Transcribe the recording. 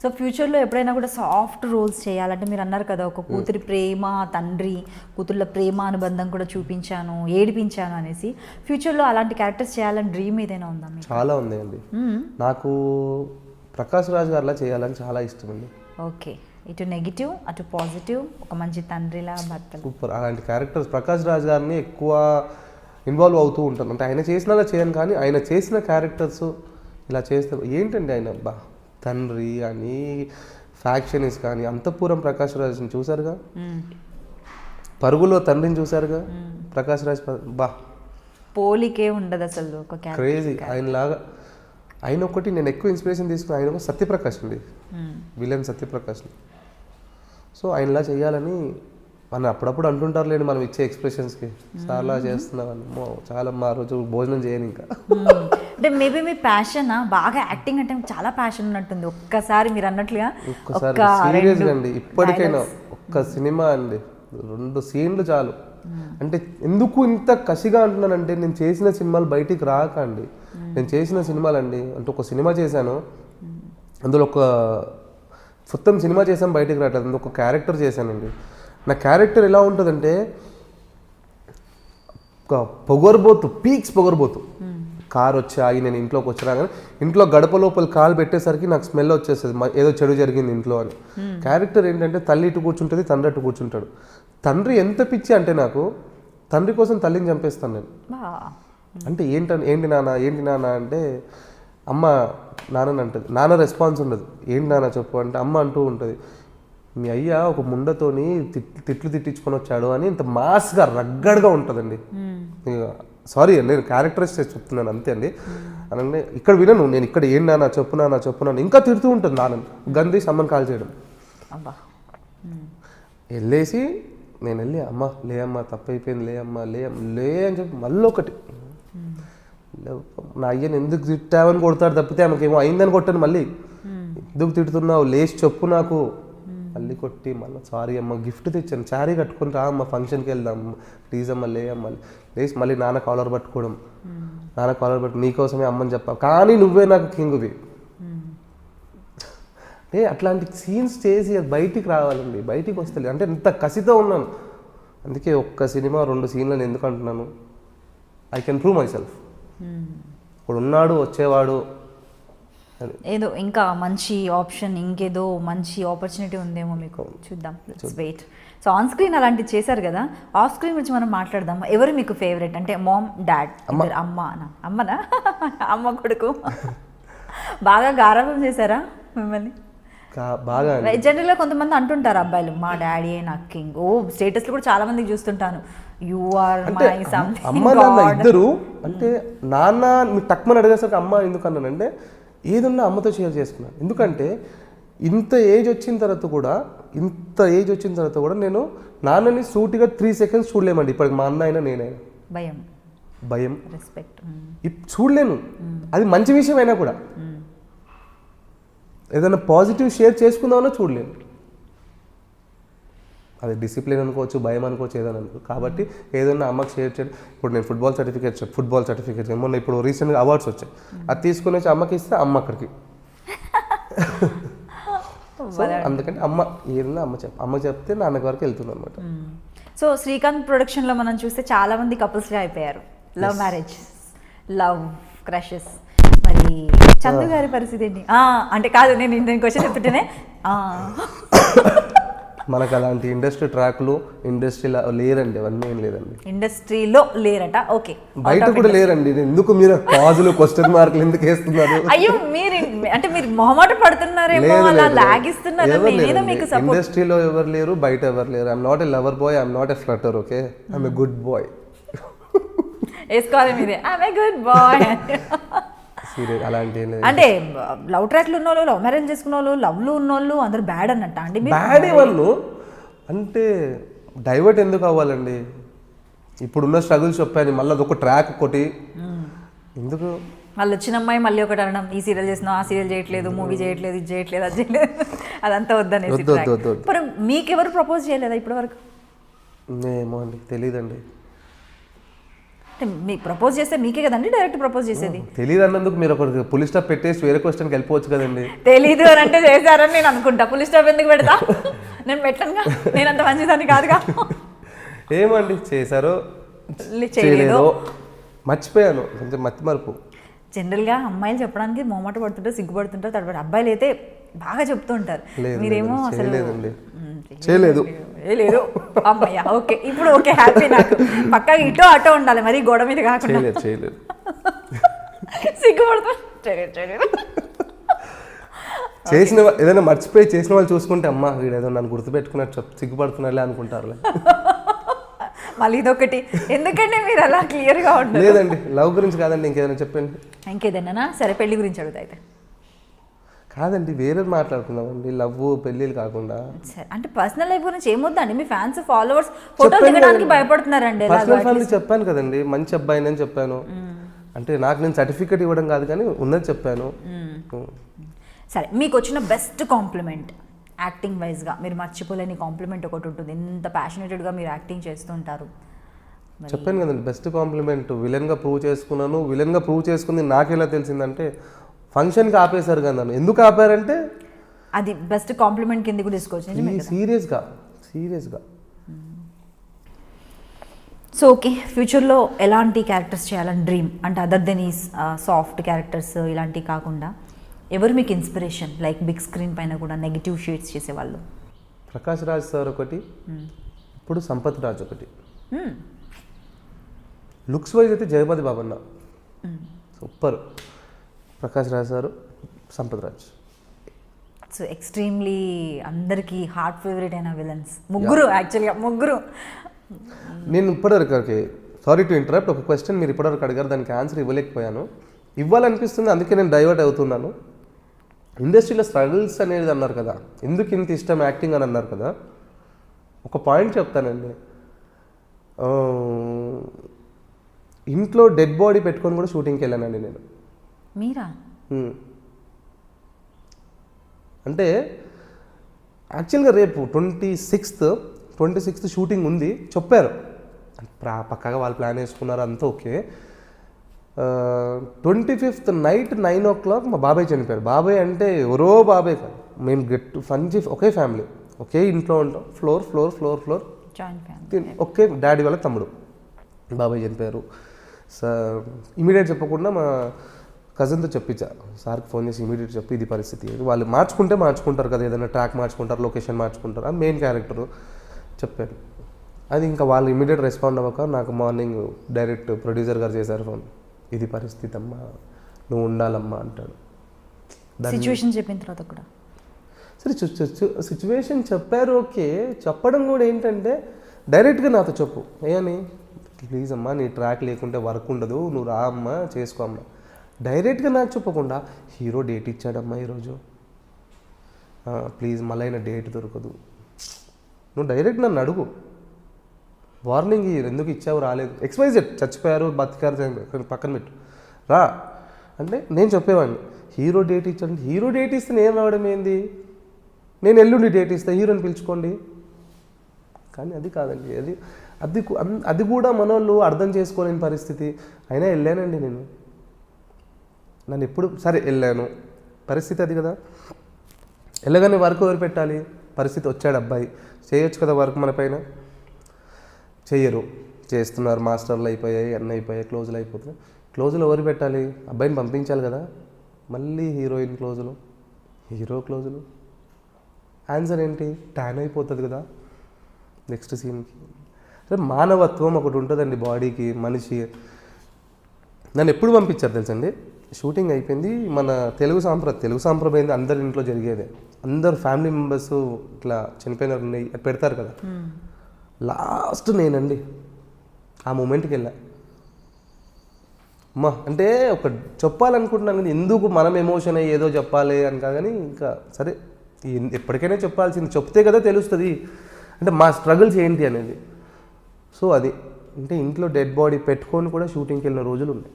So ఫ్యూచర్లో ఎప్పుడైనా కూడా సాఫ్ట్ రోల్స్ చేయాలంటే మీరు అన్నారు కదా ఒక కూతురి ప్రేమ తండ్రి కూతుర్ల ప్రేమ అనుబంధం కూడా చూపించాను ఏడిపించాను అనేసి ఫ్యూచర్లో అలాంటి క్యారెక్టర్స్ చేయాలని డ్రీమ్ ఏదైనా ఉందా మీకు? చాలా ఉన్నాయండి. నాకు ప్రకాష్ రాజ్ గారిలా చేయాలని చాలా ఇష్టం అండి. ఓకే, ఇటు నెగిటివ్ అటు పాజిటివ్, ఒక మంచి తండ్రిలా భర్తలు. సూపర్. అలాంటి క్యారెక్టర్స్ ప్రకాష్ రాజ్ గారిని ఎక్కువ ఇన్వాల్వ్ అవుతూ ఉంటాను. అంటే ఆయన చేసినలా చేయను కానీ ఆయన చేసిన క్యారెక్టర్స్ ఇలా చేస్తారు. ఏంటండి ఆయన బా తండ్రి అని ఫ్యాక్షనిస్ట్ కానీ అంతఃపురం ప్రకాష్ రాజ్ని చూసారుగా, పరుగులో తండ్రిని చూసారుగా, ప్రకాష్ రాజ్ బా పోలికే ఉండదు అసలు. ఒక క్రేజీ ఆయనలాగా. ఆయన ఒకటి నేను ఎక్కువ ఇన్స్పిరేషన్ తీసుకుని ఆయన సత్యప్రకాష్ అండి, విలన్ సత్యప్రకాష్. సో ఆయనలా చేయాలని మనం అప్పుడప్పుడు అంటుంటారులేండి మనం ఇచ్చే ఎక్స్ప్రెషన్స్కి చాలా చేస్తున్నామని. చాలా మా రోజు భోజనం చేయను ఇంకా. అంటే మేబీ మీ ప్యాషన్ బాగా యాక్టింగ్ అంటే చాలా ప్యాషన్ ఉన్నట్టుంది. ఒక్కసారి మీరు అన్నట్లుగా ఒక్కసారి సీరియస్గా అండి ఇప్పటికైనా ఒక్క సినిమా అండి 2 సీన్లు చాలు. అంటే ఎందుకు ఇంత కసిగా అంటున్నానంటే నేను చేసిన సినిమాలు బయటికి రాకండి. నేను చేసిన సినిమాలు అండి అంటే ఒక సినిమా చేశాను, అందులో ఒక మొత్తం సినిమా చేశాను బయటికి రావట్లేదు, అందులో ఒక క్యారెక్టర్ చేశానండి. నా క్యారెక్టర్ ఎలా ఉంటుందంటే ఒక పొగరబోతు, పీక్స్ పొగరబోతు. కార్ వచ్చి ఆగి నేను ఇంట్లోకి వచ్చినా కానీ ఇంట్లో గడప లోపల కాలు పెట్టేసరికి నాకు స్మెల్ వచ్చేస్తుంది ఏదో చెడు జరిగింది ఇంట్లో అని. క్యారెక్టర్ ఏంటంటే తల్లి ఇటు కూర్చుంటుంది, తండ్రి అటు కూర్చుంటాడు. తండ్రి ఎంత పిచ్చి అంటే నాకు తండ్రి కోసం తల్లిని చంపేస్తాను నేను. అంటే ఏంటి నాన్న అంటే అమ్మ నాన్నని అంటుంది. నాన్న రెస్పాన్స్ ఉండదు. ఏంటి నాన్న చెప్పు అంటే అమ్మ అంటూ ఉంటుంది మీ అయ్య ఒక ముండతోని తిట్లు తిట్టించుకొని వచ్చాడు అని ఇంత మాస్గా రగ్గడ్గా ఉంటుందండి. సారీ అండి నేను క్యారెక్టరైజ్ చేసి చెప్తున్నాను అంతే అండి. అనగానే ఇక్కడ వినను నేను, ఇక్కడ ఏం నాన్న చెప్పున్నాను ఇంకా తిడుతూ ఉంటుంది నాన్నని. గందీసి అమ్మని కాల్ చేయడం. వెళ్ళేసి నేను వెళ్ళి అమ్మ లే అమ్మ తప్పైపోయింది, లే అమ్మ లే అని చెప్పి మళ్ళీ ఒకటి నా అయ్యని ఎందుకు తిట్టావని కొడతాడు తప్పితే ఆమెకేమో అయిందని కొట్టాను. మళ్ళీ ఎందుకు తిడుతున్నావు లేచి చెప్పు నాకు. మళ్ళీ కొట్టి మళ్ళీ సారీ అమ్మ గిఫ్ట్ తెచ్చాను శారీ కట్టుకుని రా అమ్మ ఫంక్షన్కి వెళ్దాం ప్లీజ్ అమ్మ లే అమ్మ లేచి మళ్ళీ నాన్న కాలర్ పట్టుకోవడం. నాన్న కాలర్ పట్టు నీకోసమే అమ్మని చెప్పా కానీ నువ్వే నాకు కింగువి. అంటే అట్లాంటి సీన్స్ చేసి అది బయటికి రావాలండి, బయటికి వస్తుంది. అంటే ఎంత కసితో ఉన్నాను. అందుకే ఒక్క సినిమా 2 సీన్లను ఎందుకు అంటున్నాను, I can prove my self. ఇప్పుడు ఉన్నాడు వచ్చేవాడు ఏదో ఇంకా మంచి ఆప్షన్, ఇంకేదో మంచి ఆపర్చునిటీ ఉందేమో మీకు. చూద్దాం, let's wait. So on screen అలాంటివి చేశారు కదా, ఆఫ్ స్క్రీన్ గురించి మనం మాట్లాడదాం. ఎవరు మీకు ఫేవరెట్? అంటే మామ్ డాడ్ అమ్మనా అమ్మ కొడుకు బాగా గారాబం చేశారా మిమ్మల్ని? బాగా. జనరల్గా కొంతమంది అంటుంటారు అబ్బాయిలు మా డాడీ నాకు కింగ్. స్టేటస్లో కూడా చాలా మందికి చూస్తుంటాను యు ఆర్ మై సంథింగ్. అమ్మ నాన్న ఇద్దరు. అంటే నాన్న మీరు తక్కువ అడిగేసరికి అమ్మ ఎందుకు అన్నానంటే ఏదన్నా అమ్మతో షేర్ చేసుకున్నాను. ఎందుకంటే ఇంత ఏజ్ వచ్చిన తర్వాత కూడా నేను నాన్నని సూటిగా 3 seconds చూడలేమండి ఇప్పటికి. మా అన్న అయినా నేనైనా భయం రెస్పెక్ట్ చూడలేను. అది మంచి విషయం అయినా కూడా ఏదైనా పాజిటివ్ షేర్ చేసుకుందామన్నా చూడలేను. అది డిసిప్లిన్ అనుకోవచ్చు, భయం అనుకోవచ్చు, ఏదైనా అనుకోవచ్చు. కాబట్టి ఏదైనా అమ్మకి షేర్ చేయడం. ఇప్పుడు నేను ఫుట్బాల్ సర్టిఫికేట్ మొన్న ఇప్పుడు రీసెంట్గా అవార్డ్స్ వచ్చాయి, అది తీసుకుని వచ్చి అమ్మకి ఇస్తే అమ్మ అక్కడికి. అందుకని అమ్మ ఏదైనా అమ్మ చెప్తే నాన్నకి వరకు వెళ్తుంది అనమాట. సో శ్రీకాంత్ ప్రొడక్షన్లో మనం చూస్తే చాలా మంది కపుల్స్గా అయిపోయారు. Love marriage, love crushes. మరి చందు గారి పరిస్థితి ఏంటి? అంటే కాదు, నేను ఇండియన్ క్వశ్చన్ చెప్తుంటేనే మనకు అలాంటి ఇండస్ట్రీ ట్రాక్లు ఇండస్ట్రీలో లేరండి, అవన్నీ ఏం లేదండి. ఇండస్ట్రీలో లేరట. ఓకే, బయట కూడా లేరండి. ఎందుకు మీరు పాజులు క్వశ్చన్ మార్కులు ఎందుకు వేస్తున్నారు? అయ్యో మీరు మొహమాట పడుతున్నారేమో, అలా లాగిస్తున్నారు. ఇండస్ట్రీలో ఎవరు లేరు, బయట ఎవరు లేరు. I'm not a lover boy, I'm not a flutter. Okay, I'm a good boy. వేసుకోవాలి మీరే, ఐఎమ్ ఎ గుడ్ బాయ్. అలాంటి అంటే లవ్ ట్రాక్లు ఉన్నోళ్ళు, లవ్ మ్యారేజ్ చేసుకున్న వాళ్ళు, లవ్లు ఉన్నోళ్ళు అందరు బ్యాడ్ అన్నట్ట అండి? బ్యాడ్ వాళ్ళు అంటే డైవర్ట్ ఎందుకు అవ్వాలండి? ఇప్పుడున్న స్ట్రగుల్స్ చెప్పాను, మళ్ళీ అదొక ట్రాక్ ఒకటి ఎందుకు? మళ్ళీ వచ్చిన అమ్మాయి మళ్ళీ ఒకటి అనడం, ఈ సీరియల్ చేస్తున్నావు, ఆ సీరియల్ చేయట్లేదు, మూవీ చేయట్లేదు, ఇది చేయట్లేదు, అది చేయలేదు, అదంతా వద్దనేసి. మరి మీకెవరు ప్రపోజ్ చేయలేదా ఇప్పటి వరకు? ఏమో అండి, తెలీదండి. అంటే మీకు ప్రపోజ్ చేస్తే మీకే కదండి డైరెక్ట్ ప్రపోజ్ చేసేది. తెలియదు అన్నందుకు మీరు ఒక పులి స్టాప్ పెట్టేసి వేరే క్వశ్చన్కి వెళ్ళిపోవచ్చు కదండి. తెలీదు అని అంటే చేశారని నేను అనుకుంటా. పులి స్టాప్ ఎందుకు పెడతా? నేను పెట్టనుగా, నేను అంత మంచిదాన్ని కాదుగా. ఏమండి చేశారో చేయలేదో మర్చిపోయాను, కొంచెం మతి మరుపు. జనరల్గా అమ్మాయిలు చెప్పడానికి మొహమాట పడుతుంటారు, సిగ్గుపడుతుంటారు, తడబడి అబ్బాయిలు అయితే బాగా చెప్తూ ఉంటారు. మీరేమో అసలు చేయలేదు. అమ్మయ్య, ఓకే, ఇప్పుడు ఓకే, హ్యాపీ. నాకు పక్కా ఇటో అటో ఉండాలి, మరి గోడ మీద కాకుండా. చేయలేదు సిగ్గుపడుతూ చేసిన ఏదైనా మర్చిపోయి చేసిన వాళ్ళు చూసుకుంటే అమ్మ వీడేదో నన్ను గుర్తుపెట్టుకున్నట్టు సిగ్గుపడుతున్నాలే అనుకుంటారు. మళ్ళీ ఇదొకటి, ఎందుకంటే మీరు అలా క్లియర్గా ఉంటారు. లేదండి, లవ్ గురించి కాదండి, ఇంకేదైనా చెప్పండి. ఇంకేదైనా సరే, పెళ్లి గురించి అడుగుతా అయితే. కాదండి, వేరేది మాట్లాడుకుందామండి, లవ్ పెళ్ళిళ్ళు కాకుండా. సరే, అంటే పర్సనల్ లైఫ్ గురించి ఏమొద్దండి, మీ ఫ్యాన్స్ ఫాలోవర్స్ ఫోటోలు దిగడానికి భయపడుతున్నారండి. పర్సనల్ ఫ్యామిలీ చెప్పాను కదండి, మంచి అబ్బాయి అని చెప్పాను. అంటే నాకు నేను సర్టిఫికేట్ ఇవ్వడం కాదు కానీ ఉన్నది చెప్పాను. సరే, మీకు వచ్చిన బెస్ట్ కాంప్లిమెంట్ యాక్టింగ్ వైజ్గా, మీరు మర్చిపోలేని కాంప్లిమెంట్ ఒకటి ఉంటుంది, ఎంత ప్యాషనేటెడ్గా మీరు యాక్టింగ్ చేస్తుంటారు. చెప్పాను కదండి, బెస్ట్ కాంప్లిమెంట్ విలన్గా ప్రూవ్ చేసుకున్నాను. విలన్గా ప్రూవ్ చేసుకుంది నాకు ఎలా తెలిసిందంటే, ఫంక్షన్కి ఆపేశారు కదా నన్ను. ఎందుకు ఆపారంటే అది బెస్ట్ కాంప్లిమెంట్ కింద కూడా తీసుకోవచ్చు. సీరియస్గా. సో ఓకే, ఫ్యూచర్లో ఎలాంటి క్యారెక్టర్స్ చేయాలని డ్రీమ్? అంటే అదర్ దెన్ ఈ సాఫ్ట్ క్యారెక్టర్స్ ఇలాంటివి కాకుండా ఎవరు మీకు ఇన్స్పిరేషన్? లైక్ బిగ్ స్క్రీన్ పైన కూడా నెగిటివ్ షేడ్స్ చేసేవాళ్ళు. ప్రకాష్ రాజ్ సార్ ఒకటి, ఇప్పుడు సంపత్ రాజ్ ఒకటి. లుక్స్ వైజ్ అయితే జగపతి బాబన్న super. Prakash Raj sir, Sampath Raj. So extremely అందరికీ హార్ట్ ఫేవరెట్ అయిన విలన్స్ ముగ్గురు. యాక్చువల్గా ముగ్గురు. నేను ఇప్పటివరకు, సారీ టు ఇంటరప్ట్, ఒక క్వశ్చన్ మీరు ఇప్పటివరకు అడిగారు, దానికి ఆన్సర్ ఇవ్వలేకపోయాను. ఇవ్వాలనిపిస్తుంది, అందుకే నేను డైవర్ట్ అవుతున్నాను. ఇండస్ట్రీలో స్ట్రగుల్స్ అనేది అన్నారు కదా, ఎందుకు ఇంత ఇష్టం యాక్టింగ్ అని అన్నారు కదా, ఒక పాయింట్ చెప్తానండి. ఇంట్లో డెడ్ బాడీ పెట్టుకొని కూడా షూటింగ్కి వెళ్ళానండి నేను. మీరా? అంటే యాక్చువల్గా రేపు 26th షూటింగ్ ఉంది చెప్పారు. పక్కగా వాళ్ళు ప్లాన్ వేసుకున్నారు, అంతా ఓకే. 25th నైట్ 9 o'clock మా బాబాయ్ చనిపోయారు. బాబాయ్ అంటే ఎవరో బాబాయ్ కాదు, మేము ఒకే ఫ్యామిలీ, ఒకే ఇంట్లో ఉంటాం. ఫ్లోర్ ఒకే డాడీ వాళ్ళ తమ్ముడు బాబాయ్ చనిపోయారు. సార్ ఇమీడియట్ చెప్పకుండా మా కజిన్తో చెప్పించా, సార్కి ఫోన్ చేసి ఇమీడియట్ చెప్పి ఇది పరిస్థితి. వాళ్ళు మార్చుకుంటారు కదా, ఏదైనా ట్రాక్ మార్చుకుంటారు, లొకేషన్ మార్చుకుంటారు, ఆ మెయిన్ క్యారెక్టర్ చెప్పాను. అది ఇంకా వాళ్ళు ఇమీడియట్ రెస్పాండ్ అవ్వక నాకు మార్నింగ్ డైరెక్ట్ ప్రొడ్యూసర్ గారు చేశారు ఫోన్, ఇది పరిస్థితి అమ్మా, నువ్వు ఉండాలమ్మా అంటాడు. సిచ్యువేషన్ చెప్పిన తర్వాత కూడా సరే సిచ్యువేషన్ చెప్పారు, ఓకే. చెప్పడం కూడా ఏంటంటే డైరెక్ట్గా నాతో చెప్పు, ఏమని, ప్లీజ్ అమ్మా నీ ట్రాక్ లేకుంటే వర్క్ ఉండదు, నువ్వు రా అమ్మా చేసుకో అమ్మా. డైరెక్ట్గా నాకు చెప్పకుండా హీరో డేట్ ఇచ్చాడమ్మా ఈరోజు, ప్లీజ్ మళ్ళీ అయినా డేట్ దొరకదు. నువ్వు డైరెక్ట్ నన్ను అడుగు, వార్నింగ్ ఎందుకు ఇచ్చావు, రాలేదు, XYZ చచ్చిపోయారు, బతికారు, పక్కన పెట్టు, రా అంటే నేను చెప్పేవాడిని. హీరో డేట్ ఇచ్చాడు, హీరో డేట్ ఇస్తే నేను రావడం ఏంది, నేను ఎల్లుండి డేట్ ఇస్తా, హీరోని పిలుచుకోండి. కానీ అది కాదండి, అది కూడా మనోళ్ళు అర్థం చేసుకోలేని పరిస్థితి. అయినా వెళ్ళానండి నేను, నన్ను ఎప్పుడు సరే వెళ్ళాను, పరిస్థితి అది కదా. వెళ్ళగానే వర్క్ ఎవరు పెట్టాలి, పరిస్థితి. వచ్చాడు అబ్బాయి, చేయొచ్చు కదా వర్క్ మన పైన, చెయ్యరు, చేస్తున్నారు. మాస్టర్లు అయిపోయాయి, అన్నీ అయిపోయాయి, క్లోజులు అయిపోతున్నాయి. క్లోజులు ఎవరు పెట్టాలి, అబ్బాయిని పంపించాలి కదా. మళ్ళీ హీరోయిన్ క్లోజులు, హీరో క్లోజులు. ఆన్సర్ ఏంటి, ట్యాన్ అయిపోతుంది కదా నెక్స్ట్ సీన్కి. అంటే మానవత్వం ఒకటి ఉంటుందండి బాడీకి, మనిషి. నన్ను ఎప్పుడు పంపించారు తెలుసండి, షూటింగ్ అయిపోయింది, మన తెలుగు సాంప్రదాయం అందరి ఇంట్లో జరిగేదే. అందరు ఫ్యామిలీ మెంబర్స్ ఇట్లా చనిపోయిన పెడతారు కదా, లాస్ట్ నేనండి ఆ మూమెంట్కి వెళ్ళా. అమ్మా అంటే ఒక చెప్పాలనుకుంటున్నాను కానీ ఎందుకు మనం ఎమోషన్ అయ్యి ఏదో చెప్పాలి అని కానీ, ఇంకా సరే ఎప్పటికైనా చెప్పాల్సింది, చెప్తే కదా తెలుస్తుంది అంటే మా స్ట్రగుల్స్ ఏంటి అనేది. సో అది అంటే ఇంట్లో డెడ్ బాడీ పెట్టుకొని కూడా షూటింగ్కి వెళ్ళిన రోజులు ఉన్నాయి.